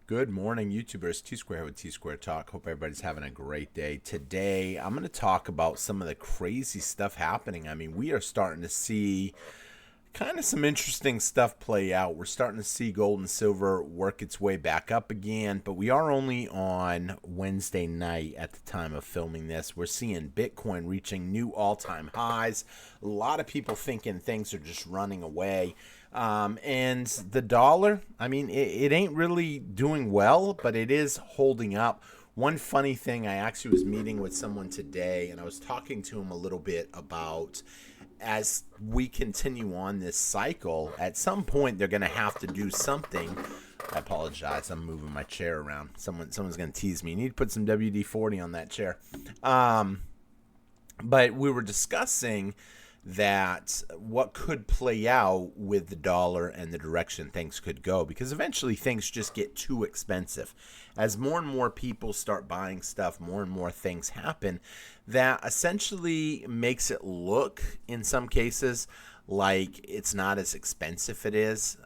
Good morning, YouTubers. T-Square with T-Square Talk. Hope everybody's having a great day. Today, I'm going to talk about some of the crazy stuff happening. I mean, we are starting to see kind of some interesting stuff play out. We're starting to see gold and silver work its way back up again, but we are only on Wednesday night at the time of filming this. We're seeing Bitcoin reaching new all-time highs. A lot of people thinking things are just running away. And the dollar, I mean, it ain't really doing well, but it is holding up. One funny thing, I actually was meeting with someone today, and I was talking to him a little bit about as we continue on this cycle, at some point they're going to have to do something. I apologize. I'm moving my chair around. Someone's going to tease me. You need to put some WD-40 on that chair. But we were discussing that what could play out with the dollar and the direction things could go, because eventually things just get too expensive. As more and more people start buying stuff, more and more things happen that essentially makes it look, in some cases, like it's not as expensive it is.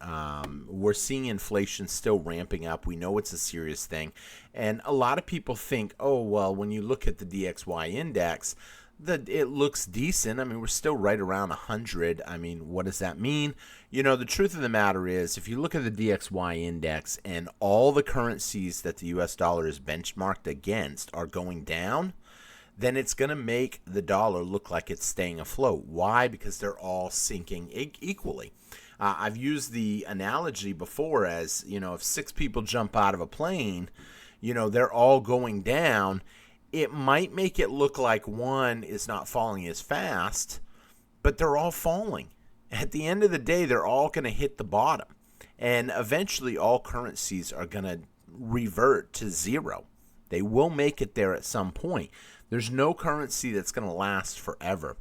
We're seeing inflation still ramping up. We know it's a serious thing. And a lot of people think, oh, well, when you look at the DXY index, it looks decent. I mean, we're still right around 100. I mean, what does that mean? You know, the truth of the matter is, if you look at the DXY index and all the currencies that the US dollar is benchmarked against are going down, then it's going to make the dollar look like it's staying afloat. Why? Because they're all sinking equally. I've used the analogy before as, you know, if 6 people jump out of a plane, you know, they're all going down. It might make it look like one is not falling as fast, but they're all falling. At the end of the day, they're all going to hit the bottom. And eventually, all currencies are going to revert to zero. They will make it there at some point. There's no currency that's going to last forever.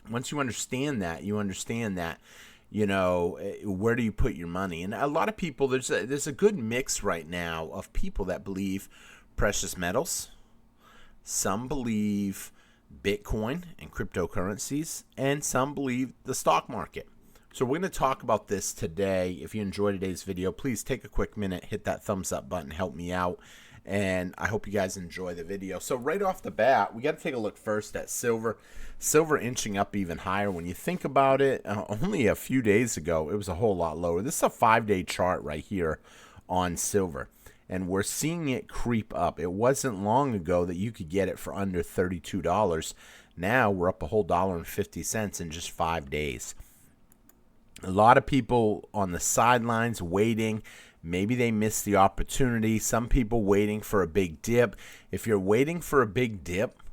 Once you understand that, you know, where do you put your money? And a lot of people, there's a good mix right now of people that believe precious metals. Some believe Bitcoin and cryptocurrencies, and some believe the stock market. So we're going to talk about this today. If you enjoyed today's video, please take a quick minute, hit that thumbs up button, help me out, and I hope you guys enjoy the video. So right off the bat, we got to take a look first at silver. Silver inching up even higher. When you think about it, only a few days ago, it was a whole lot lower. This is a 5-day chart right here on silver. And we're seeing it creep up. It wasn't long ago that you could get it for under $32. Now we're up a whole $1.50 in just 5 days. A lot of people on the sidelines waiting. Maybe they missed the opportunity. Some people waiting for a big dip. If you're waiting for a big dip,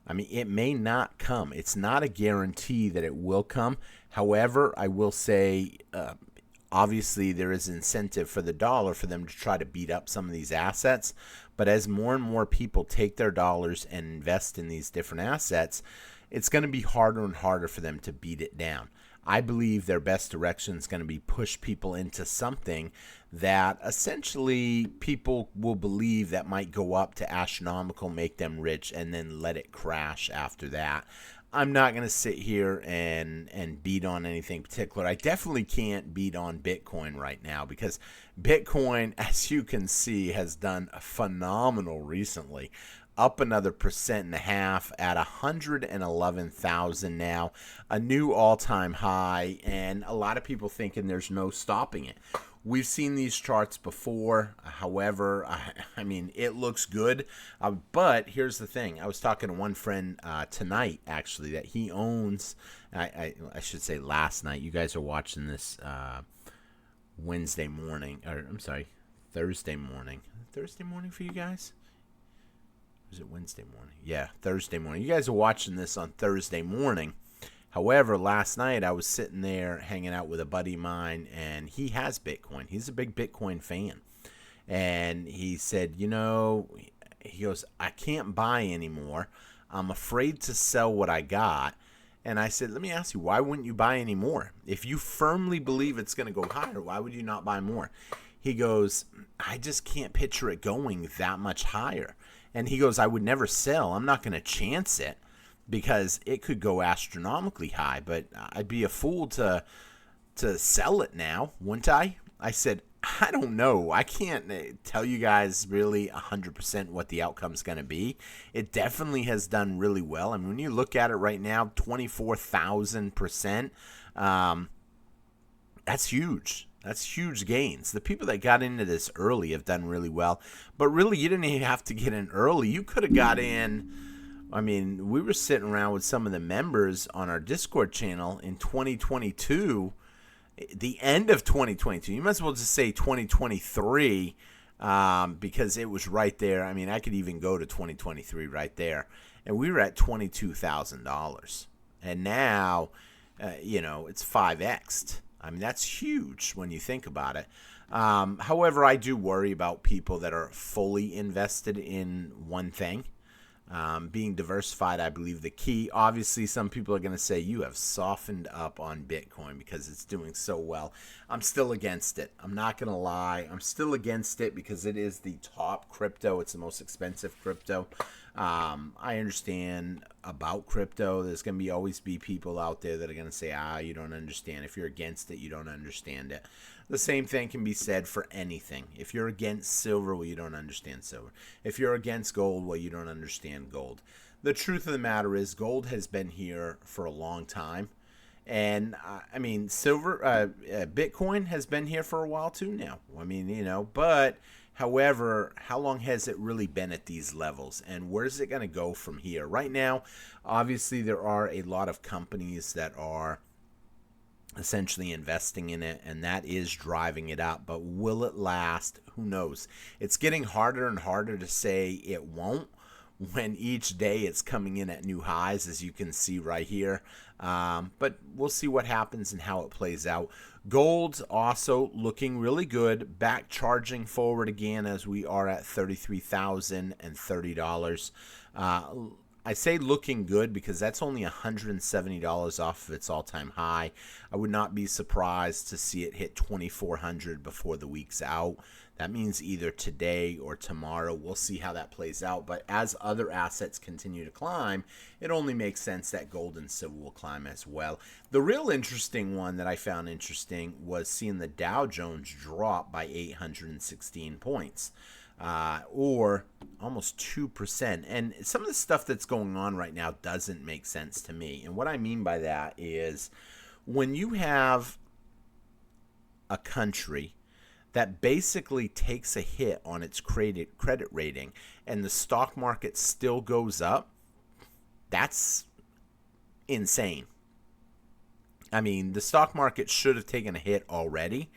I mean, it may not come. It's not a guarantee that it will come. However, I will say, obviously, there is incentive for the dollar for them to try to beat up some of these assets. But as more and more people take their dollars and invest in these different assets, it's going to be harder and harder for them to beat it down. I believe their best direction is going to be push people into something that essentially people will believe that might go up to astronomical, make them rich, and then let it crash after that. I'm not going to sit here and beat on anything particular. I definitely can't beat on Bitcoin right now because Bitcoin, as you can see, has done phenomenal recently. Up another 1.5% at 111,000 now, a new all-time high, and a lot of people thinking there's no stopping it. We've seen these charts before. However, I mean, it looks good. But here's the thing. I was talking to one friend tonight, actually, that he owns, I should say last night. You guys are watching this Wednesday morning, or I'm sorry, Thursday morning. Thursday morning for you guys? Was it Wednesday morning? Yeah, Thursday morning. You guys are watching this on Thursday morning. However, last night I was sitting there hanging out with a buddy of mine, and he has Bitcoin. He's a big Bitcoin fan. And he said, you know, he goes, I can't buy anymore. I'm afraid to sell what I got. And I said, let me ask you, why wouldn't you buy any more? If you firmly believe it's going to go higher, why would you not buy more? He goes, I just can't picture it going that much higher. And he goes, I would never sell. I'm not going to chance it because it could go astronomically high, but I'd be a fool to sell it now, wouldn't I? I said, I don't know. I can't tell you guys really 100% what the outcome's going to be. It definitely has done really well. I mean, when you look at it right now, 24,000%, that's huge. That's huge gains. The people that got into this early have done really well. But really, you didn't even have to get in early. You could have got in. I mean, we were sitting around with some of the members on our Discord channel in 2022, the end of 2022. You might as well just say 2023, because it was right there. I mean, I could even go to 2023 right there. And we were at $22,000. And now, it's 5x'd. I mean, that's huge when you think about it. However, I do worry about people that are fully invested in one thing. Being diversified, I believe the key. Obviously, some people are going to say you have softened up on Bitcoin because it's doing so well. I'm still against it. I'm not going to lie. I'm still against it because it is the top crypto. It's the most expensive crypto. I understand about crypto. There's going to always be people out there that are going to say, you don't understand. If you're against it, you don't understand it. The same thing can be said for anything. If you're against silver, well, you don't understand silver. If you're against gold, well, you don't understand gold. The truth of the matter is gold has been here for a long time. And, I mean, Bitcoin has been here for a while too now. I mean, but however, how long has it really been at these levels? And where's it going to go from here? Right now, obviously, there are a lot of companies that are essentially investing in it, and that is driving it up. But will it last? Who knows? It's getting harder and harder to say it won't when each day it's coming in at new highs, as you can see right here. But we'll see what happens and how it plays out. Gold also looking really good, back charging forward again as we are at $33,030. I say looking good because that's only $170 off of its all-time high. I would not be surprised to see it hit $2,400 before the week's out. That means either today or tomorrow. We'll see how that plays out. But as other assets continue to climb, it only makes sense that gold and silver will climb as well. The real interesting one that I found interesting was seeing the Dow Jones drop by 816 points. Or almost 2%. And some of the stuff that's going on right now doesn't make sense to me. And what I mean by that is when you have a country that basically takes a hit on its credit rating and the stock market still goes up, that's insane. I mean, the stock market should have taken a hit already,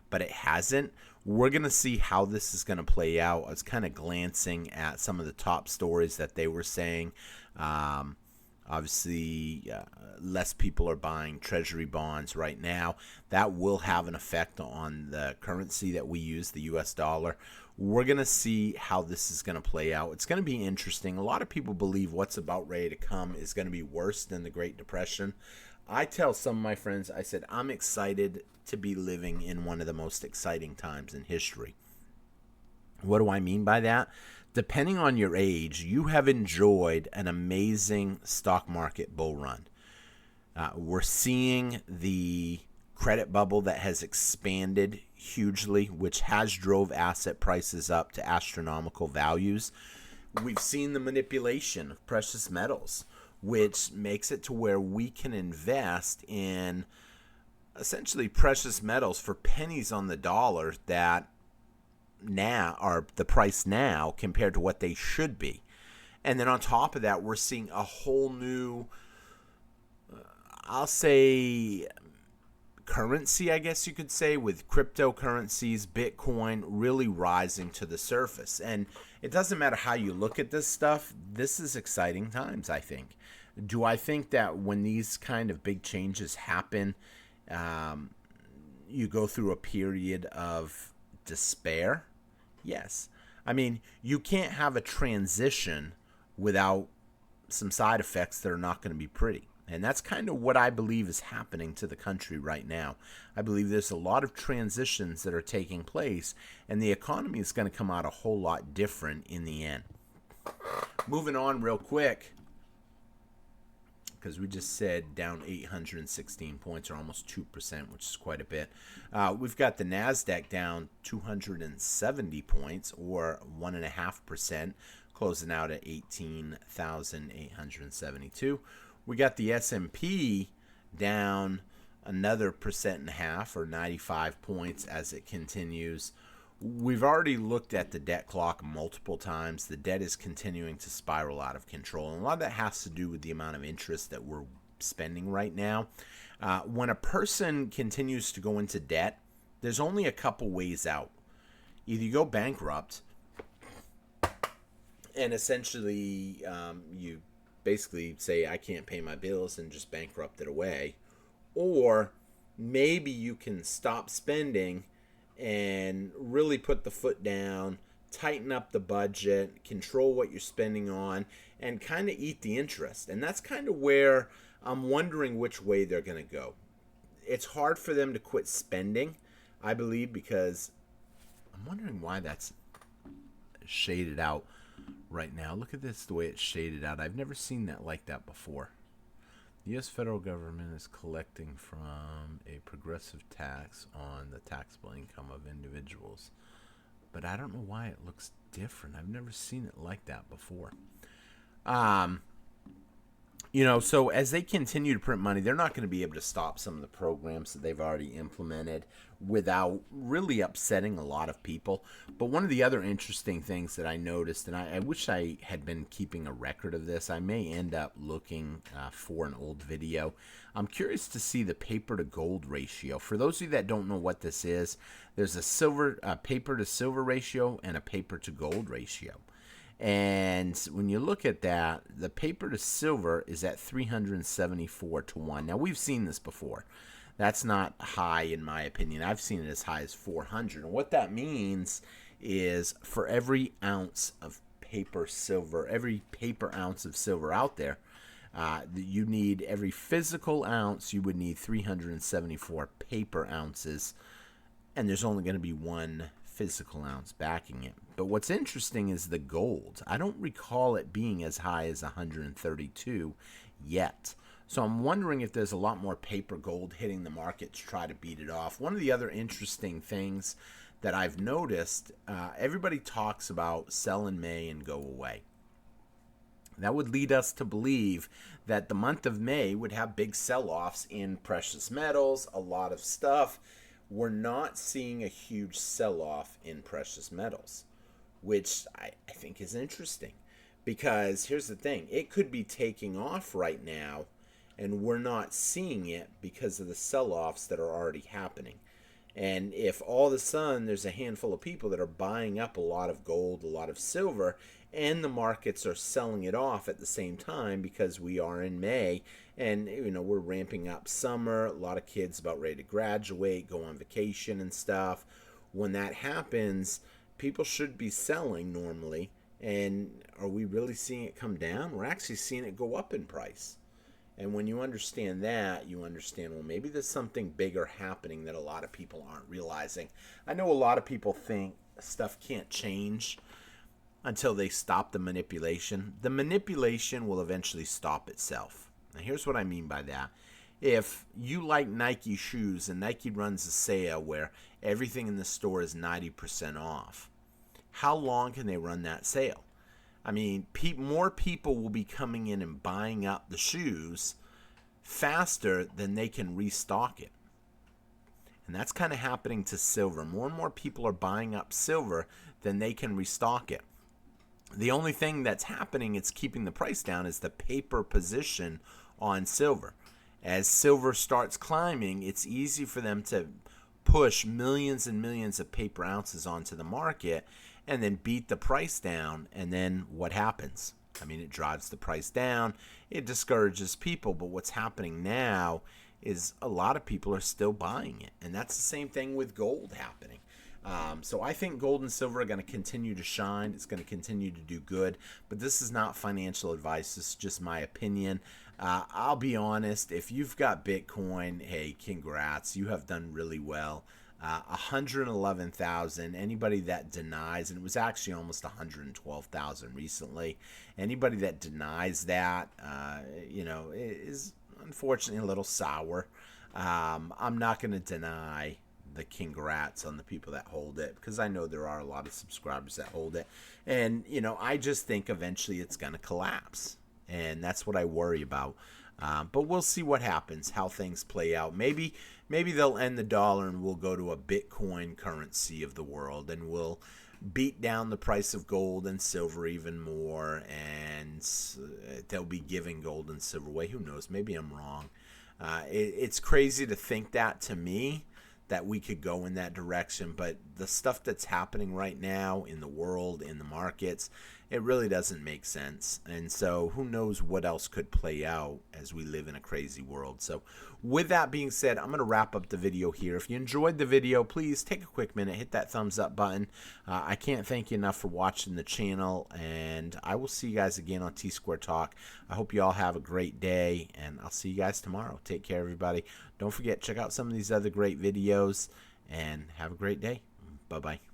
but it hasn't. We're going to see how this is going to play out. I was kind of glancing at some of the top stories that they were saying. Obviously, less people are buying treasury bonds right now. That will have an effect on the currency that we use, the US dollar. We're going to see how this is going to play out. It's going to be interesting. A lot of people believe what's about ready to come is going to be worse than the Great Depression. I tell some of my friends, I said, I'm excited to be living in one of the most exciting times in history. What do I mean by that? Depending on your age, you have enjoyed an amazing stock market bull run. We're seeing the credit bubble that has expanded hugely, which has drove asset prices up to astronomical values. We've seen the manipulation of precious metals, which makes it to where we can invest in essentially precious metals for pennies on the dollar that now are the price now compared to what they should be. And then on top of that, we're seeing a whole new, I'll say, currency, I guess you could say, with cryptocurrencies, Bitcoin really rising to the surface. And it doesn't matter how you look at this stuff, this is exciting times, I think. Do I think that when these kind of big changes happen, you go through a period of despair? Yes. I mean, you can't have a transition without some side effects that are not going to be pretty. And that's kind of what I believe is happening to the country right now. I believe there's a lot of transitions that are taking place, and the economy is going to come out a whole lot different in the end. Moving on real quick. because we just said down 816 points, or almost 2%, which is quite a bit. We've got the NASDAQ down 270 points, or 1.5%, closing out at 18,872. We got the S&P down another 1.5%, or 95 points, as it continues. We've already looked at the debt clock multiple times. The debt is continuing to spiral out of control. And a lot of that has to do with the amount of interest that we're spending right now. When a person continues to go into debt, there's only a couple ways out. Either you go bankrupt, and essentially you basically say, I can't pay my bills, and just bankrupt it away. Or maybe you can stop spending and really put the foot down, tighten up the budget, control what you're spending on, and kind of eat the interest. And that's kind of where I'm wondering which way they're going to go. It's hard for them to quit spending, I believe, because I'm wondering why that's shaded out right now. Look at this, the way it's shaded out. I've never seen that like that before. The U.S. federal government is collecting from a progressive tax on the taxable income of individuals. But I don't know why it looks different. I've never seen it like that before. So as they continue to print money, they're not going to be able to stop some of the programs that they've already implemented without really upsetting a lot of people. But one of the other interesting things that I noticed, and I wish I had been keeping a record of this, I may end up looking for an old video. I'm curious to see the paper to gold ratio. For those of you that don't know what this is, there's a paper to silver ratio and a paper to gold ratio. And when you look at that, the paper to silver is at 374 to 1. Now, we've seen this before. That's not high, in my opinion. I've seen it as high as 400. And what that means is for every ounce of paper silver, every paper ounce of silver out there, you need every physical ounce, you would need 374 paper ounces. And there's only going to be one physical ounce backing it. But what's interesting is the gold. I don't recall it being as high as 132 yet. So I'm wondering if there's a lot more paper gold hitting the market to try to beat it off. One of the other interesting things that I've noticed, everybody talks about sell in May and go away. That would lead us to believe that the month of May would have big sell-offs in precious metals, a lot of stuff. We're not seeing a huge sell-off in precious metals, which I think is interesting, because here's the thing. It could be taking off right now, and we're not seeing it because of the sell-offs that are already happening. And if all of a sudden there's a handful of people that are buying up a lot of gold, a lot of silver, and the markets are selling it off at the same time because we are in May, and we're ramping up summer, a lot of kids about ready to graduate, go on vacation and stuff. When that happens, people should be selling normally. And are we really seeing it come down? We're actually seeing it go up in price. And when you understand that, you understand, well, maybe there's something bigger happening that a lot of people aren't realizing. I know a lot of people think stuff can't change until they stop the manipulation. The manipulation will eventually stop itself. Now, here's what I mean by that. If you like Nike shoes and Nike runs a sale where everything in the store is 90% off, how long can they run that sale? I mean, more people will be coming in and buying up the shoes faster than they can restock it. And that's kind of happening to silver. More and more people are buying up silver than they can restock it. The only thing that's happening, it's keeping the price down, is the paper position on silver. As silver starts climbing, it's easy for them to push millions and millions of paper ounces onto the market and then beat the price down. And then what happens? I mean, it drives the price down. It discourages people. But what's happening now is a lot of people are still buying it. And that's the same thing with gold happening. So I think gold and silver are going to continue to shine. It's going to continue to do good. But this is not financial advice. This is just my opinion. I'll be honest. If you've got Bitcoin, hey, congrats. You have done really well. 111,000. Anybody that denies, and it was actually almost 112,000 recently. Anybody that denies that, is unfortunately a little sour. I'm not going to deny the congrats on the people that hold it, because I know there are a lot of subscribers that hold it. And, I just think eventually it's going to collapse. And that's what I worry about. But we'll see what happens, how things play out. Maybe they'll end the dollar and we'll go to a Bitcoin currency of the world, and we'll beat down the price of gold and silver even more, and they'll be giving gold and silver away. Who knows? Maybe I'm wrong. It's crazy to think that, to me, that we could go in that direction, but the stuff that's happening right now in the world, in the markets, it really doesn't make sense. And so who knows what else could play out as we live in a crazy world. So with that being said, I'm going to wrap up the video here. If you enjoyed the video, please take a quick minute, hit that thumbs up button. I can't thank you enough for watching the channel, and I will see you guys again on T-Square Talk. I hope you all have a great day, and I'll see you guys tomorrow. Take care, everybody. Don't forget, check out some of these other great videos, and have a great day. Bye-bye.